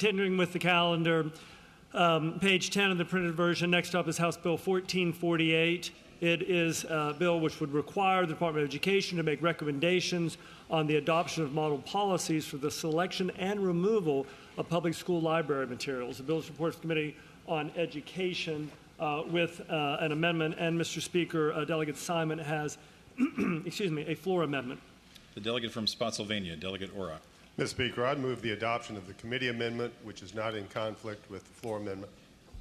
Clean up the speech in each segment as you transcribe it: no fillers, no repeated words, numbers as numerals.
Continuing with the calendar, page 10 of the printed version. Next up is House Bill 1448. It is a bill which would require the Department of Education to make recommendations on the adoption of model policies for the selection and removal of public school library materials. The bill is reported to the Committee on Education with an amendment, and Mr. Speaker, Delegate Simon has, a floor amendment. The delegate from Spotsylvania, Delegate Orrock. Mr. Speaker, I'd move the adoption of the committee amendment, which is not in conflict with the floor amendment.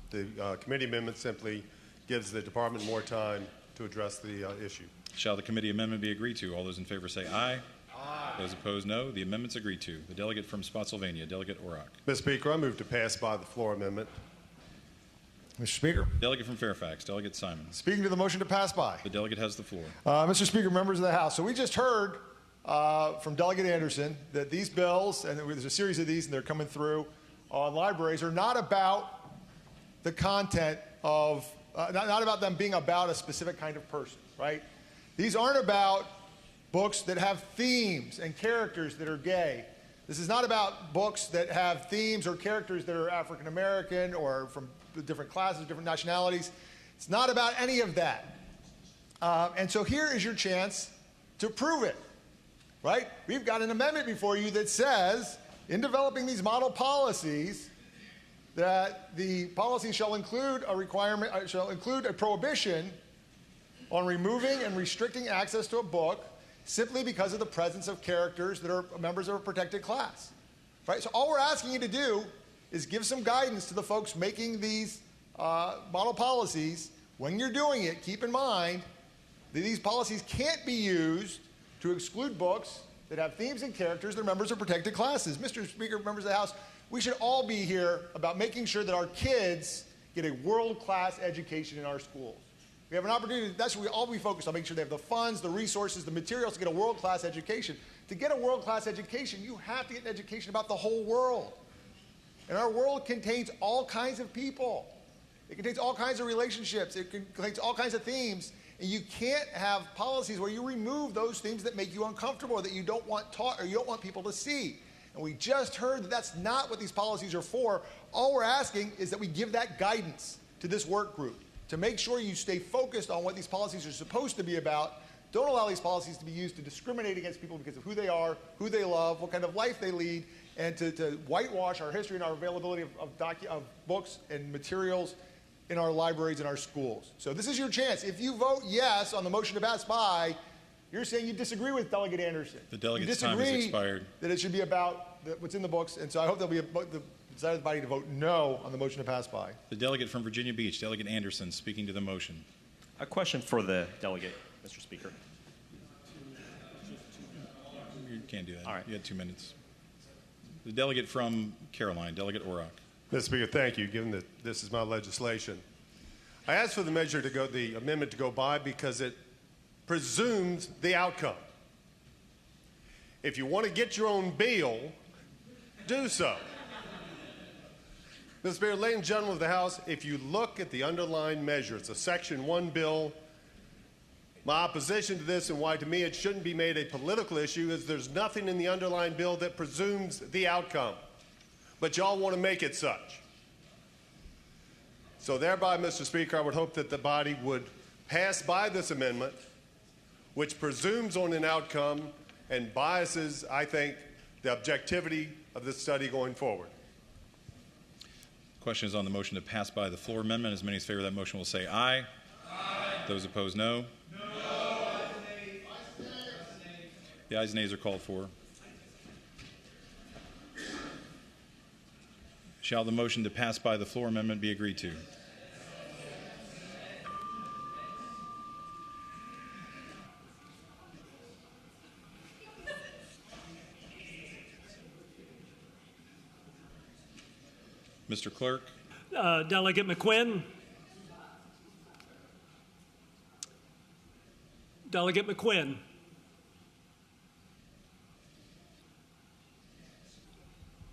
The committee amendment simply gives the department more time to address the issue. Shall the committee amendment be agreed to? All those in favor say aye. Aye. Those opposed, no. The amendment's agreed to. The delegate from Spotsylvania, Delegate Orrock. Mr. Speaker, I move to pass by the floor amendment. Mr. Speaker. Delegate from Fairfax, Delegate Simon. Speaking to the motion to pass by. The delegate has the floor. Mr. Speaker, members of the House, so we just heard from Delegate Anderson that these bills, and there's a series of these, and they're coming through on libraries, are not about the content of, not about them being about a specific kind of person, right? These aren't about books that have themes and characters that are gay. This is not about books that have themes or characters that are African American or from different classes, different nationalities. It's not about any of that. And so here is your chance to prove it. Right? We've got an amendment before you that says, in developing these model policies, that the policy shall include a requirement, shall include a prohibition on removing and restricting access to a book simply because of the presence of characters that are members of a protected class. Right? So all we're asking you to do is give some guidance to the folks making these model policies. When you're doing it, keep in mind that these policies can't be used to exclude books that have themes and characters that are members of protected classes. Mr. Speaker, members of the House, we should all be here about making sure that our kids get a world-class education in our schools. We have an opportunity, that's what we all be focused on, making sure they have the funds, the resources, the materials to get a world-class education. To get a world-class education, you have to get an education about the whole world. And our world contains all kinds of people. It contains all kinds of relationships. It contains all kinds of themes. And you can't have policies where you remove those things that make you uncomfortable or that you don't want taught or you don't want people to see. And we just heard that that's not what these policies are for. All we're asking is that we give that guidance to this work group to make sure you stay focused on what these policies are supposed to be about. Don't allow these policies to be used to discriminate against people because of who they are, who they love, what kind of life they lead, and to whitewash our history and our availability of books and materials in our libraries and our schools. So this is your chance. If you vote yes on the motion to pass by, you're saying you disagree with Delegate Anderson. The delegate's time has expired. That it should be about what's in the books, and so I hope there'll be the desire of the body to vote no on the motion to pass by. The delegate from Virginia Beach, Delegate Anderson, speaking to the motion. A question for the delegate, Mr. Speaker. You can't do that. All right. You had 2 minutes. The delegate from Caroline, Delegate Orrock. Mr. Speaker, thank you, given that this is my legislation. I asked for the measure to go, the amendment to go by because it presumes the outcome. If you want to get your own bill, do so. Mr. Speaker, ladies and gentlemen of the House, if you look at the underlying measure, it's a Section 1 bill. My opposition to this and why to me it shouldn't be made a political issue is there's nothing in the underlying bill that presumes the outcome. But y'all want to make it such. So thereby, Mr. Speaker, I would hope that the body would pass by this amendment, which presumes on an outcome and biases, I think, the objectivity of this study going forward. Question is on the motion to pass by the floor amendment. As many as favor that motion will say aye. Aye. Those opposed, no. No. The ayes and nays are called for. Shall the motion to pass by the floor amendment be agreed to? Mr. Clerk. Delegate McQuinn. Delegate McQuinn.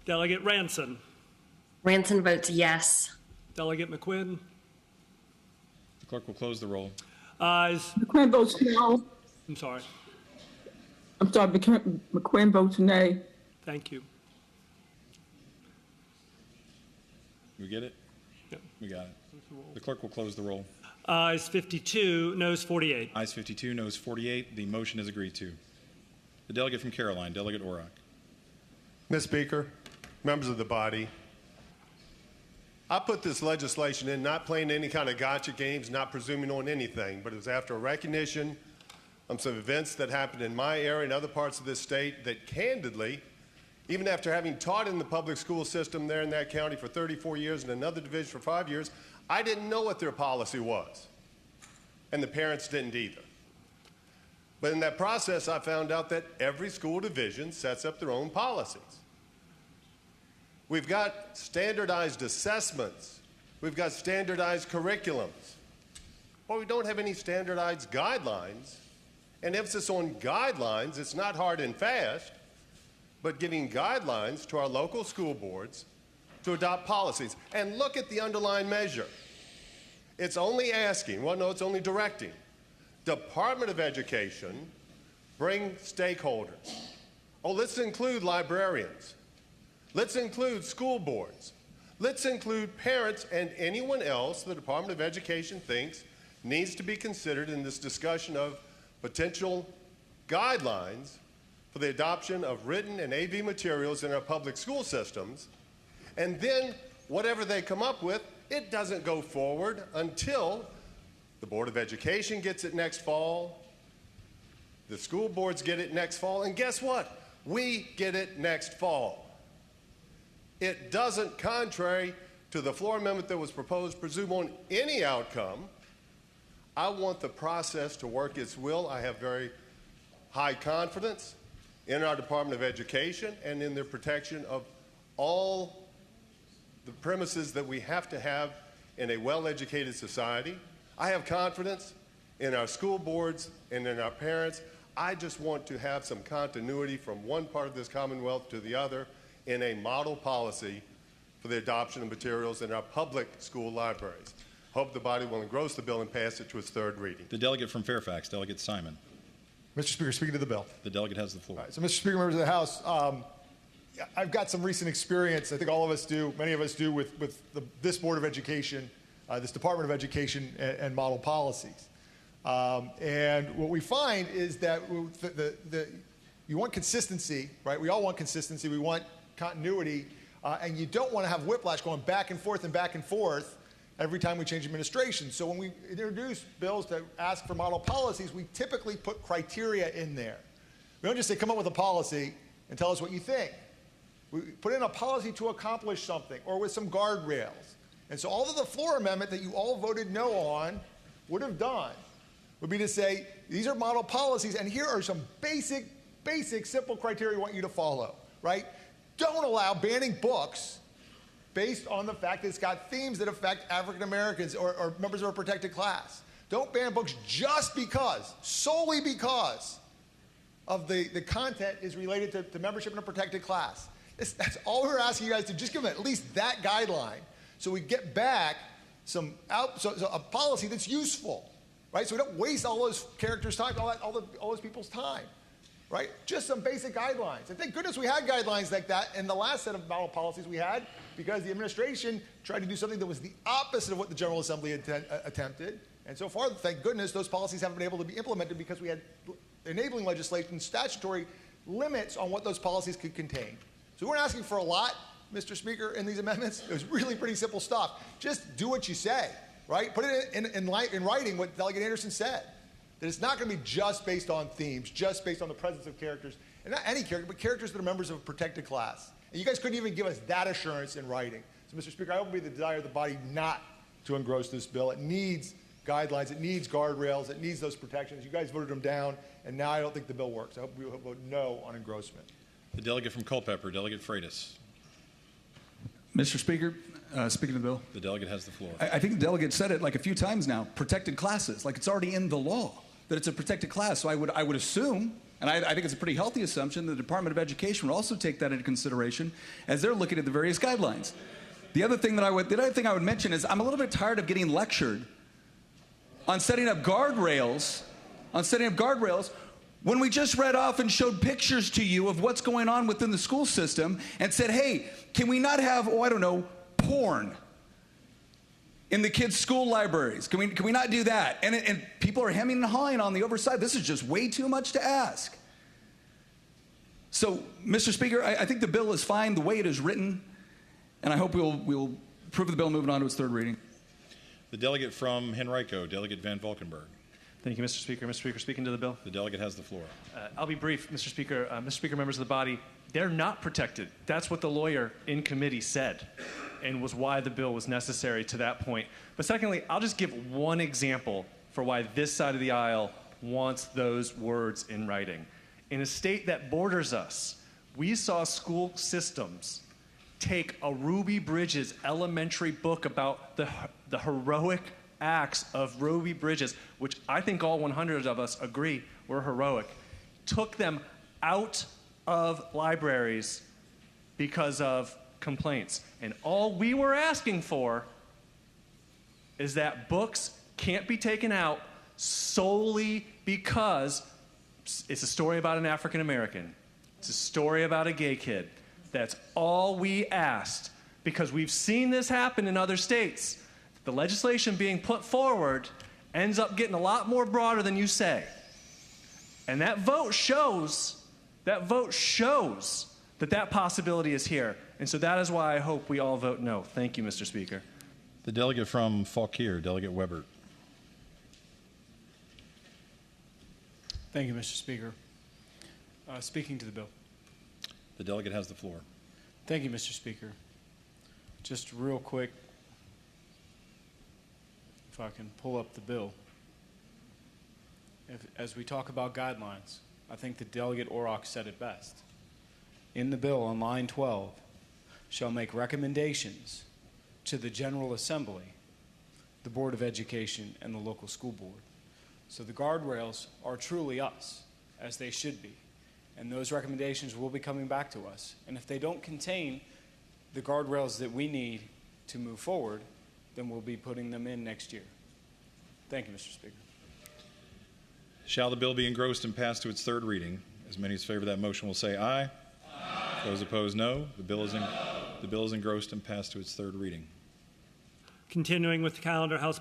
Delegate Ranson. Ranson votes yes. Delegate McQuinn. The clerk will close the roll. Ayes. McQuinn votes no. I'm sorry. McQuinn votes nay. Thank you. We get it? Yep. We got it. The clerk will close the roll. Ayes 52, noes 48. Ayes 52, noes 48. The motion is agreed to. The delegate from Caroline, Delegate Orrock. Ms. Speaker, members of the body, I put this legislation in not playing any kind of gotcha games, not presuming on anything, but it was after a recognition of some events that happened in my area and other parts of this state that candidly, even after having taught in the public school system there in that county for 34 years and another division for 5 years, I didn't know what their policy was. And the parents didn't either. But in that process, I found out that every school division sets up their own policies. We've got standardized assessments. We've got standardized curriculums. But we don't have any standardized guidelines. And emphasis on guidelines, it's not hard and fast, but giving guidelines to our local school boards to adopt policies. And look at the underlying measure. It's only asking, well, no, it's only directing. Department of Education, bring stakeholders. Oh, let's include librarians. Let's include school boards. Let's include parents and anyone else the Department of Education thinks needs to be considered in this discussion of potential guidelines for the adoption of written and AV materials in our public school systems. And then whatever they come up with, it doesn't go forward until the Board of Education gets it next fall, the school boards get it next fall, and guess what? We get it next fall. It doesn't, contrary to the floor amendment that was proposed, presume on any outcome. I want the process to work its will. I have very high confidence in our Department of Education and in their protection of all the premises that we have to have in a well-educated society. I have confidence in our school boards and in our parents. I just want to have some continuity from one part of this Commonwealth to the other in a model policy for the adoption of materials in our public school libraries. Hope the body will engross the bill and pass it to its third reading. The delegate from Fairfax, Delegate Simon. Mr. Speaker, speaking to the bill. The delegate has the floor. All right, so, Mr. Speaker, members of the House, I've got some recent experience, I think all of us do, many of us do, with this Board of Education, this Department of Education and model policies. And what we find is that you want consistency, right? We all want consistency. We want continuity. And you don't want to have whiplash going back and forth every time we change administration. So when we introduce bills that ask for model policies, we typically put criteria in there. We don't just say, come up with a policy and tell us what you think. We put in a policy to accomplish something or with some guardrails. And so all of the floor amendment that you all voted no on would have done would be to say, these are model policies, and here are some basic, simple criteria we want you to follow, right? Don't allow banning books based on the fact that it's got themes that affect African Americans or members of a protected class. Don't ban books just because, solely because of the content is related to membership in a protected class. That's all we're asking you guys to just give them at least that guideline so we get back so a policy that's useful, right? So we don't waste all those characters' time, all those people's time, right? Just some basic guidelines. And thank goodness we had guidelines like that in the last set of model policies we had, because the administration tried to do something that was the opposite of what the General Assembly attempted. And so far, thank goodness, those policies haven't been able to be implemented because we had enabling legislation, statutory limits on what those policies could contain. So we weren't asking for a lot, Mr. Speaker, in these amendments. It was really pretty simple stuff. Just do what you say, right? Put it in writing what Delegate Anderson said, that it's not going to be just based on themes, just based on the presence of characters, and not any character, but characters that are members of a protected class. And you guys couldn't even give us that assurance in writing. So, Mr. Speaker, I will be the desire of the body not to engross this bill. It needs guidelines, it needs guardrails, it needs those protections. You guys voted them down, and now I don't think the bill works. I hope we will vote no on engrossment. The delegate from Culpeper, Delegate Freitas. Mr. Speaker, speaking of the bill. The delegate has the floor. I think the delegate said it like a few times now, protected classes, like it's already in the law that it's a protected class. So I would assume, and I think it's a pretty healthy assumption, the Department of Education would also take that into consideration as they're looking at the various guidelines. The other thing I would mention is I'm a little bit tired of getting lectured on setting up guardrails, when we just read off and showed pictures to you of what's going on within the school system and said, hey, can we not have, porn in the kids' school libraries? Can we not do that? And people are hemming and hawing on the oversight. This is just way too much to ask. So, Mr. Speaker, I think the bill is fine the way it is written, and I hope we'll approve the bill moving on to its third reading. The delegate from Henrico, Delegate Van Valkenburg. Thank you, Mr. Speaker. Mr. Speaker, speaking to the bill. The delegate has the floor. I'll be brief, Mr. Speaker. Mr. Speaker, members of the body, they're not protected. That's what the lawyer in committee said and was why the bill was necessary to that point. But secondly, I'll just give one example for why this side of the aisle wants those words in writing. In a state that borders us, we saw school systems take a Ruby Bridges elementary book about the heroic acts of Ruby Bridges, which I think all 100 of us agree were heroic, took them out of libraries because of complaints. And all we were asking for is that books can't be taken out solely because it's a story about an African American. It's a story about a gay kid. That's all we asked, because we've seen this happen in other states. The legislation being put forward ends up getting a lot more broader than you say. And that vote shows that possibility is here. And so that is why I hope we all vote no. Thank you, Mr. Speaker. The delegate from Fauquier, Delegate Weber. Thank you, Mr. Speaker. Speaking to the bill. The delegate has the floor. Thank you, Mr. Speaker. Just real quick, if I can pull up the bill. As we talk about guidelines, I think the Delegate Orrock said it best. In the bill on line 12, shall make recommendations to the General Assembly, the Board of Education, and the local school board. So the guardrails are truly us, as they should be. And those recommendations will be coming back to us. And if they don't contain the guardrails that we need to move forward, then we'll be putting them in next year. Thank you, Mr. Speaker. Shall the bill be engrossed and passed to its third reading? As many as favor that motion will say aye. Aye. Those opposed, no. The bill is engrossed and passed to its third reading. Continuing with the calendar, House